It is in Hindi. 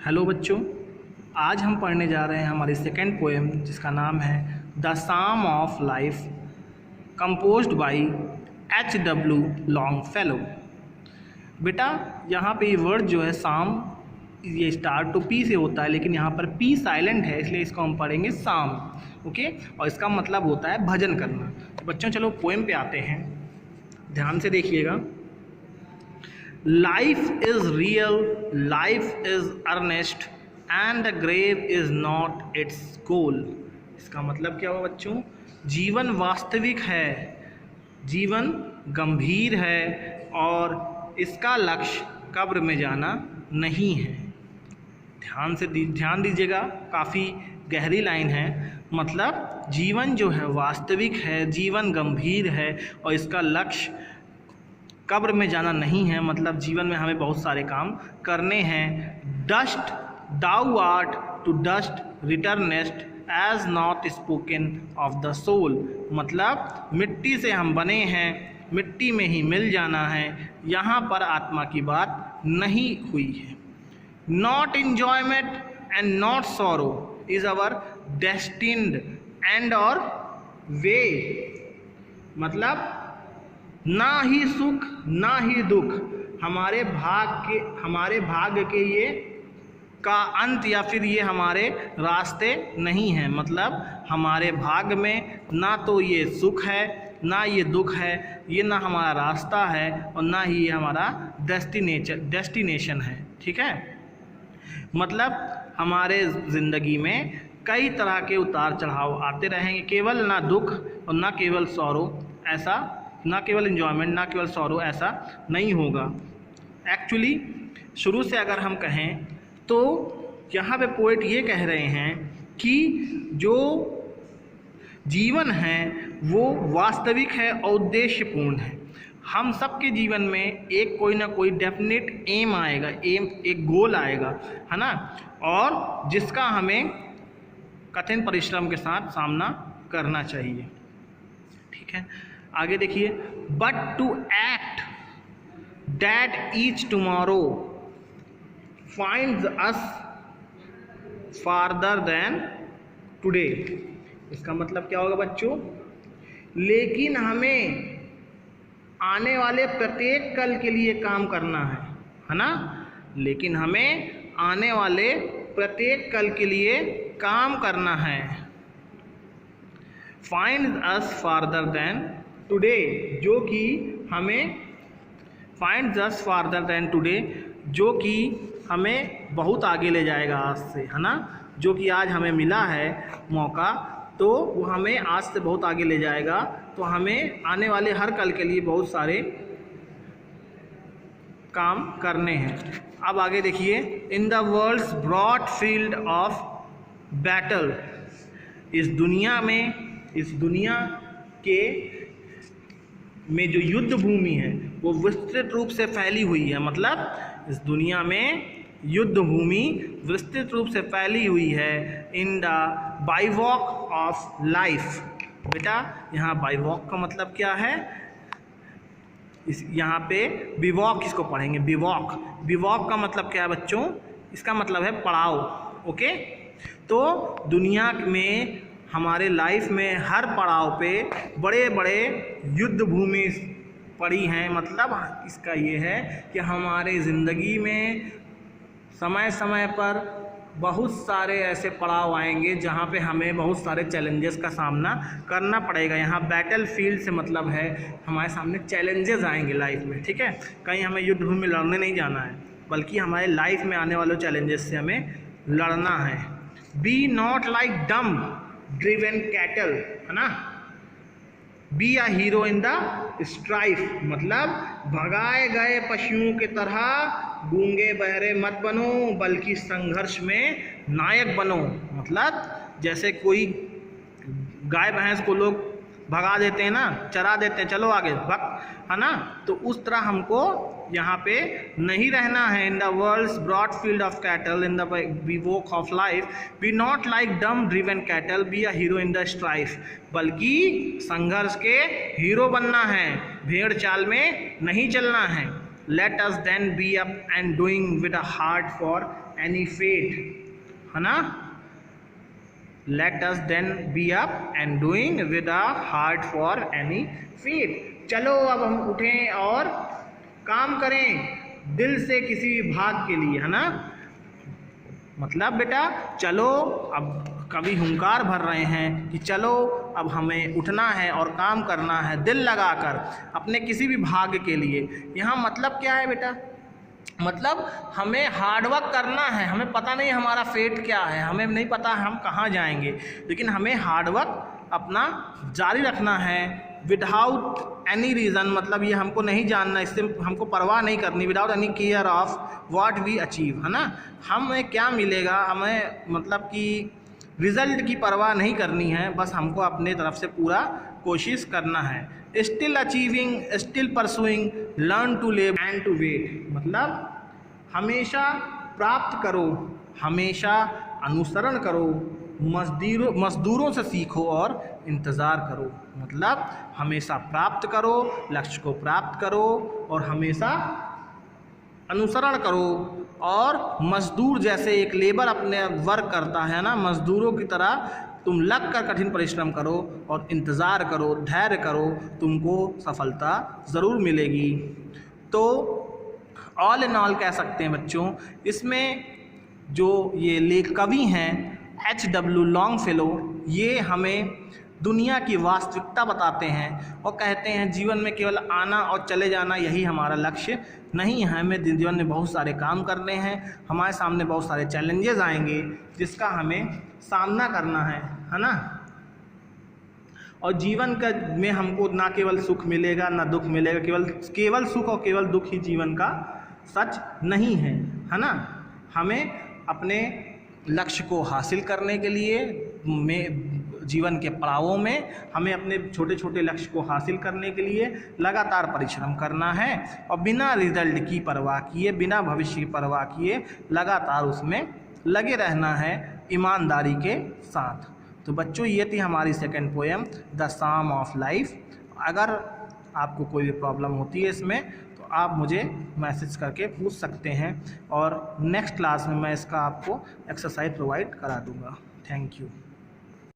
हेलो बच्चों, आज हम पढ़ने जा रहे हैं हमारी सेकेंड पोएम जिसका नाम है the psalm of life, composed bye H.W. Longfellow. बेटा यहाँ पे ये वर्ड जो है साम, ये स्टार्ट तो पी से होता है, लेकिन यहाँ पर पी साइलेंट है, इसलिए इसको हम पढ़ेंगे साम। ओके, और इसका मतलब होता है भजन करना। तो बच्चों चलो पोएम पे आते हैं, ध्यान से देखिएगा। Life is real, life is earnest, and the grave is not its goal। इसका मतलब क्या हुआ बच्चों? जीवन वास्तविक है, जीवन गंभीर है और इसका लक्ष्य कब्र में जाना नहीं है। ध्यान दीजिएगा, काफ़ी गहरी लाइन है। मतलब जीवन जो है वास्तविक है, जीवन गंभीर है और इसका लक्ष्य कब्र में जाना नहीं है। मतलब जीवन में हमें बहुत सारे काम करने हैं। Dust thou art to dust returnest was not spoken of the soul. मतलब मिट्टी से हम बने हैं, मिट्टी में ही मिल जाना है, यहाँ पर आत्मा की बात नहीं हुई है। Not enjoyment and not sorrow is our destined and और वे। मतलब ना ही सुख ना ही दुख हमारे भाग्य के ये का अंत या फिर ये हमारे रास्ते नहीं हैं। मतलब हमारे भाग्य में ना तो ये सुख है ना ये दुख है, ये ना हमारा रास्ता है और ना ही ये हमारा डेस्टिनेशन है। ठीक है, मतलब हमारे ज़िंदगी में कई तरह के उतार चढ़ाव आते रहेंगे, केवल ना दुख और ना केवल सौरो, ऐसा ना केवल इन्जॉयमेंट ना केवल सॉरो, ऐसा नहीं होगा। एक्चुअली शुरू से अगर हम कहें तो यहाँ पे पोएट ये कह रहे हैं कि जो जीवन है वो वास्तविक है और उद्देश्यपूर्ण है। हम सबके जीवन में एक कोई ना कोई डेफिनेट एम आएगा, एक गोल आएगा, है ना, और जिसका हमें कठिन परिश्रम के साथ सामना करना चाहिए। ठीक है, आगे देखिए। But to act that each tomorrow finds us farther than today. इसका मतलब क्या होगा बच्चों? लेकिन हमें आने वाले प्रत्येक कल के लिए काम करना है ना। लेकिन हमें आने वाले प्रत्येक कल के लिए काम करना है। Finds us farther than today, जो कि हमें finds us farther than today, जो कि हमें बहुत आगे ले जाएगा आज से, है ना। जो कि आज हमें मिला है मौका, तो वो हमें आज से बहुत आगे ले जाएगा। तो हमें आने वाले हर कल के लिए बहुत सारे काम करने हैं। अब आगे देखिए। In the world's broad field of battle, इस दुनिया के में जो युद्ध भूमि है वो विस्तृत रूप से फैली हुई है। मतलब इस दुनिया में युद्ध भूमि विस्तृत रूप से फैली हुई है। In the bivouac of life. बेटा यहाँ बाइवॉक का मतलब क्या है? यहाँ पे बिवॉक इसको पढ़ेंगे। बिवॉक का मतलब क्या है बच्चों? इसका मतलब है पड़ाव। ओके, तो दुनिया में हमारे लाइफ में हर पड़ाव पे बड़े बड़े युद्ध भूमि पड़ी हैं। मतलब इसका ये है कि हमारे ज़िंदगी में समय समय पर बहुत सारे ऐसे पड़ाव आएंगे जहाँ पे हमें बहुत सारे चैलेंजेस का सामना करना पड़ेगा। यहाँ बैटल फील्ड से मतलब है हमारे सामने चैलेंजेस आएंगे लाइफ में। ठीक है, कहीं हमें युद्ध भूमि में लड़ने नहीं जाना है, बल्कि हमारे लाइफ में आने वाले चैलेंजेस से हमें लड़ना है। Be not like dumb driven cattle, है ना। Be a hero in the strife. मतलब भगाए गए पशुओं की तरह गूंगे बहरे मत बनो, बल्कि संघर्ष में नायक बनो। मतलब जैसे कोई गाय भैंस को लोग भगा देते हैं ना, चरा देते हैं, चलो आगे भग, है ना। तो उस तरह हमको यहाँ पे नहीं रहना है। In the world's broad field of cattle, in the bivouac of life, be not like dumb driven cattle, be a hero in the strife. बल्कि संघर्ष के हीरो बनना है, भेड़ चाल में नहीं चलना है। Let us then be up and doing with a heart for any fate, है ना। Let us then be up and doing with a heart for any fate. चलो अब हम उठें और काम करें दिल से किसी भी भाग के लिए, है ना। मतलब बेटा चलो अब कभी हुंकार भर रहे हैं कि चलो अब हमें उठना है और काम करना है दिल लगाकर अपने किसी भी भाग के लिए। यहाँ मतलब क्या है बेटा, मतलब हमें हार्डवर्क करना है। हमें पता नहीं हमारा फेट क्या है, हमें नहीं पता हम कहाँ जाएंगे, लेकिन हमें हार्डवर्क अपना जारी रखना है विदाउट एनी रीज़न। मतलब ये हमको नहीं जानना, इससे हमको परवाह नहीं करनी, without any care of what we achieve, है ना। हमें क्या मिलेगा, हमें मतलब कि रिज़ल्ट की परवाह नहीं करनी है, बस हमको अपने तरफ से पूरा कोशिश करना है। Still achieving, still pursuing, learn to live and to wait. मतलब हमेशा प्राप्त करो, हमेशा अनुसरण करो, मजदूरों से सीखो और इंतज़ार करो। मतलब हमेशा प्राप्त करो, लक्ष्य को प्राप्त करो और हमेशा अनुसरण करो, और मजदूर जैसे एक लेबर अपने वर्क करता है ना, मजदूरों की तरह तुम लग कर कठिन परिश्रम करो और इंतज़ार करो, धैर्य करो, तुमको सफलता ज़रूर मिलेगी। तो ऑल इन ऑल कह सकते हैं बच्चों, इसमें जो ये कवि हैं H.W. लॉन्गफेलो, ये हमें दुनिया की वास्तविकता बताते हैं और कहते हैं जीवन में केवल आना और चले जाना यही हमारा लक्ष्य नहीं है। हमें जीवन में बहुत सारे काम करने हैं, हमारे सामने बहुत सारे चैलेंजेस आएंगे जिसका हमें सामना करना है ना। और जीवन का में हमको ना केवल सुख मिलेगा ना दुख मिलेगा, केवल सुख और केवल दुख ही जीवन का सच नहीं है ना। हमें अपने लक्ष्य को हासिल करने के लिए जीवन के पड़ावों में हमें अपने छोटे छोटे लक्ष्य को हासिल करने के लिए लगातार परिश्रम करना है और बिना रिजल्ट की परवाह किए, बिना भविष्य की परवाह किए लगातार उसमें लगे रहना है ईमानदारी के साथ। तो बच्चों ये थी हमारी second poem the psalm of life. अगर आपको कोई भी प्रॉब्लम होती है इसमें तो आप मुझे मैसेज करके पूछ सकते हैं और नेक्स्ट क्लास में मैं इसका आपको एक्सरसाइज प्रोवाइड करा दूँगा। Thank you.